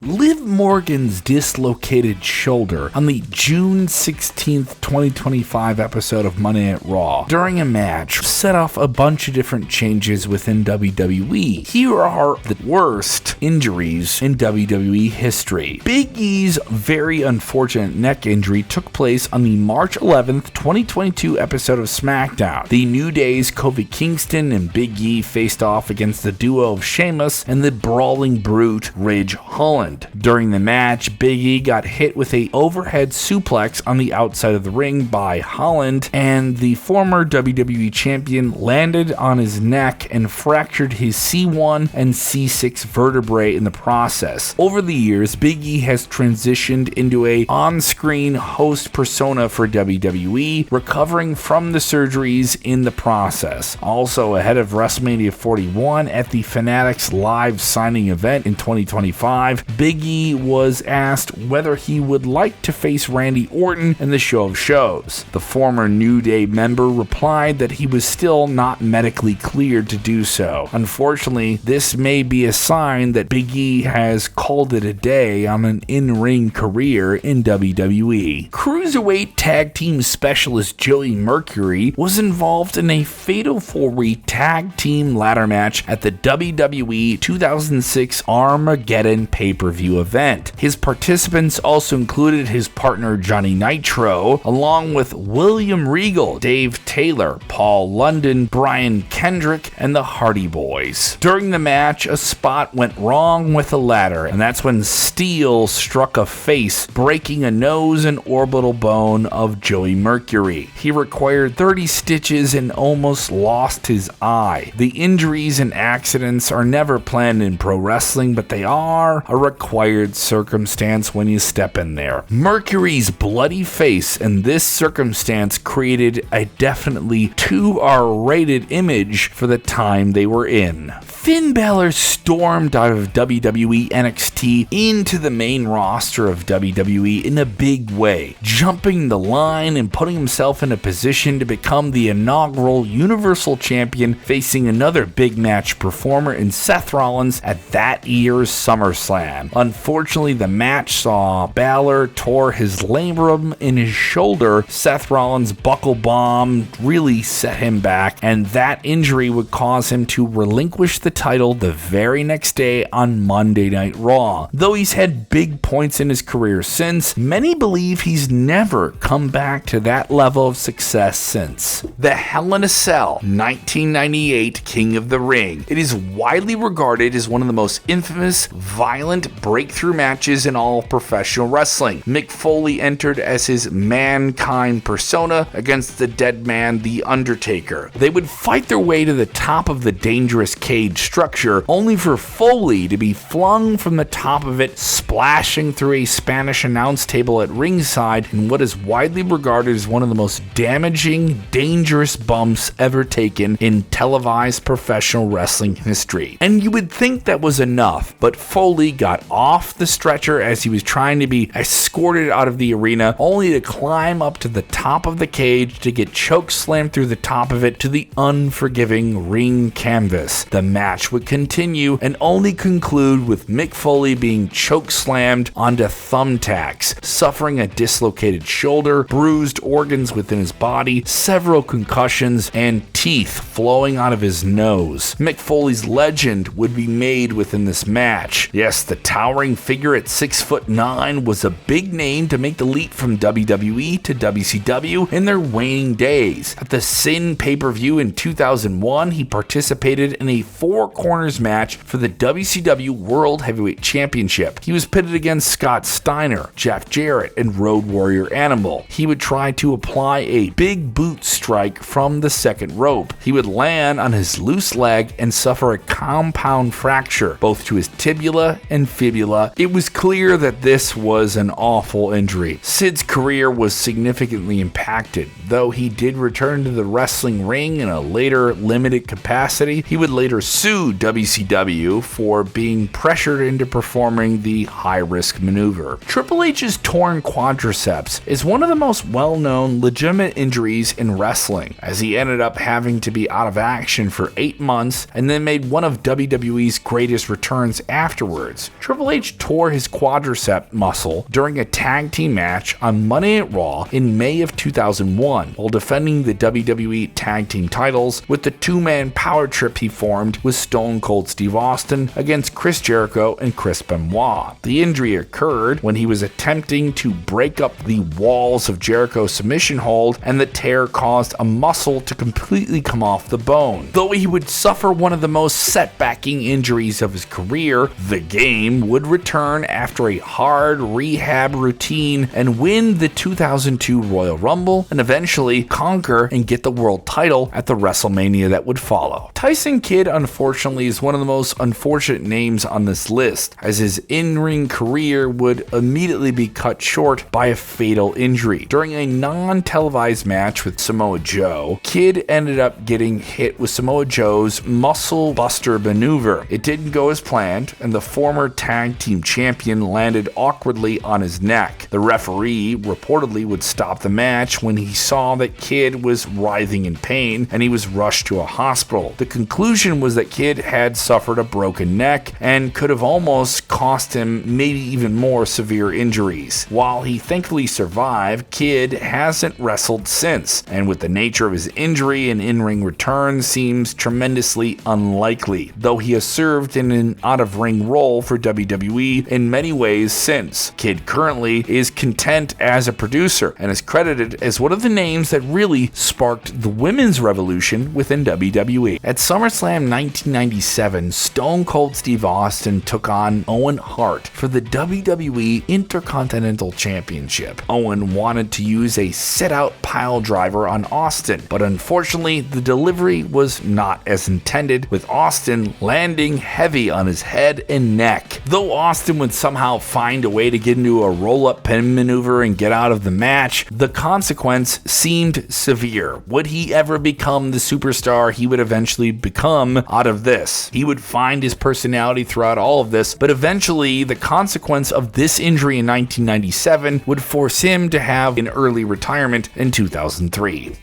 Liv Morgan's dislocated shoulder on the June 16th, 2025 episode of Monday Night Raw during a match set off a bunch of different changes within WWE. Here are the worst injuries in WWE history. Big E's very unfortunate neck injury took place on the March 11th, 2022 episode of SmackDown. The New Day's Kofi Kingston and Big E faced off against the duo of Sheamus and the brawling brute Ridge Holland. During the match, Big E got hit with a overhead suplex on the outside of the ring by Holland, and the former WWE champion landed on his neck and fractured his C1 and C6 vertebrae in the process. Over the years, Big E has transitioned into a on-screen host persona for WWE, recovering from the surgeries in the process. Also, ahead of WrestleMania 41 at the Fanatics live signing event in 2025, Big E was asked whether he would like to face Randy Orton in the show of shows. The former New Day member replied that he was still not medically cleared to do so. Unfortunately, this may be a sign that Big E has called it a day on an in-ring career in WWE. Cruiserweight Tag Team Specialist Joey Mercury was involved in a Fatal 4-Way Tag Team ladder match at the WWE 2006 Armageddon pay-per-view event. His participants also included his partner Johnny Nitro, along with William Regal, Dave Taylor, Paul London, Brian Kendrick, and the Hardy Boys. During the match, a spot went wrong with a ladder, and that's when steel struck a face, breaking a nose and orbital bone of Joey Mercury. He required 30 stitches and almost lost his eye. The injuries and accidents are never planned in pro wrestling, but they are a required circumstance when you step in there. Mercury's bloody face in this circumstance created a definitely too R-rated image for the time they were in. Finn Balor stormed out of WWE NXT into the main roster of WWE in a big way, jumping the line and putting himself in a position to become the inaugural Universal Champion, facing another big match performer in Seth Rollins at that year's SummerSlam. Unfortunately, the match saw Balor tore his labrum in his shoulder. Seth Rollins' buckle bomb really set him back, and that injury would cause him to relinquish the title the very next day on Monday Night Raw. Though he's had big points in his career since, many believe he's never come back to that level of success since. The Hell in a Cell 1998 King of the Ring. It is widely regarded as one of the most infamous, violent breakthrough matches in all professional wrestling. Mick Foley entered as his Mankind persona against the dead man, The Undertaker. They would fight their way to the top of the dangerous cage structure, only for Foley to be flung from the top of it, splashing through a Spanish announce table at ringside in what is widely regarded as one of the most damaging, dangerous bumps ever taken in televised professional wrestling history. And you would think that was enough, but Foley got off the stretcher as he was trying to be escorted out of the arena, only to climb up to the top of the cage to get chokeslammed through the top of it to the unforgiving ring canvas. The match would continue and only conclude with Mick Foley being chokeslammed onto thumbtacks, suffering a dislocated shoulder, bruised organs within his body, several concussions, and teeth flowing out of his nose. Mick Foley's legend would be made within this match. Yes, the towering figure at 6'9" was a big name to make the leap from WWE to WCW in their waning days. At the Sin pay-per-view in 2001, he participated in a Four Corners match for the WCW World Heavyweight Championship. He was pitted against Scott Steiner, Jeff Jarrett, and Road Warrior Animal. He would try to apply a big boot strike from the second rope. He would land on his loose leg and suffer a compound fracture, both to his tibia and fibula. It was clear that this was an awful injury. Sid's career was significantly impacted. Though he did return to the wrestling ring in a later limited capacity, he would later sue WCW for being pressured into performing the high-risk maneuver. Triple H's torn quadriceps is one of the most well-known legitimate injuries in wrestling, as he ended up having having to be out of action for 8 months and then made one of WWE's greatest returns afterwards. Triple H tore his quadricep muscle during a tag team match on Monday Night Raw in May of 2001 while defending the WWE Tag Team titles with the two-man power trip he formed with Stone Cold Steve Austin against Chris Jericho and Chris Benoit. The injury occurred when he was attempting to break up the walls of Jericho's submission hold, and the tear caused a muscle to completely come off the bone. Though he would suffer one of the most setbacking injuries of his career, the Game would return after a hard rehab routine and win the 2002 Royal Rumble and eventually conquer and get the world title at the WrestleMania that would follow. Tyson Kidd, unfortunately, is one of the most unfortunate names on this list, as his in-ring career would immediately be cut short by a fatal injury. During a non-televised match with Samoa Joe, Kidd ended up getting hit with Samoa Joe's muscle buster maneuver. It didn't go as planned, and the former tag team champion landed awkwardly on his neck. The referee reportedly would stop the match when he saw that Kidd was writhing in pain, and he was rushed to a hospital. The conclusion was that Kidd had suffered a broken neck and could have almost cost him maybe even more severe injuries. While he thankfully survived, Kidd hasn't wrestled since, and with the nature of his injury, an in-ring return seems tremendously unlikely, though he has served in an out-of-ring role for WWE in many ways since. Kidd currently is content as a producer and is credited as one of the names that really sparked the women's revolution within WWE. At SummerSlam 1997, Stone Cold Steve Austin took on Owen Hart for the WWE Intercontinental Championship. Owen wanted to use a sit-out pile driver on Austin, but unfortunately the delivery was not as intended, with Austin landing heavy on his head and neck. Though Austin would somehow find a way to get into a roll-up pin maneuver and get out of the match, the consequence seemed severe. Would he ever become the superstar he would eventually become out of this? He would find his personality throughout all of this, but eventually the consequence of this injury in 1997 would force him to have an early retirement in 2003.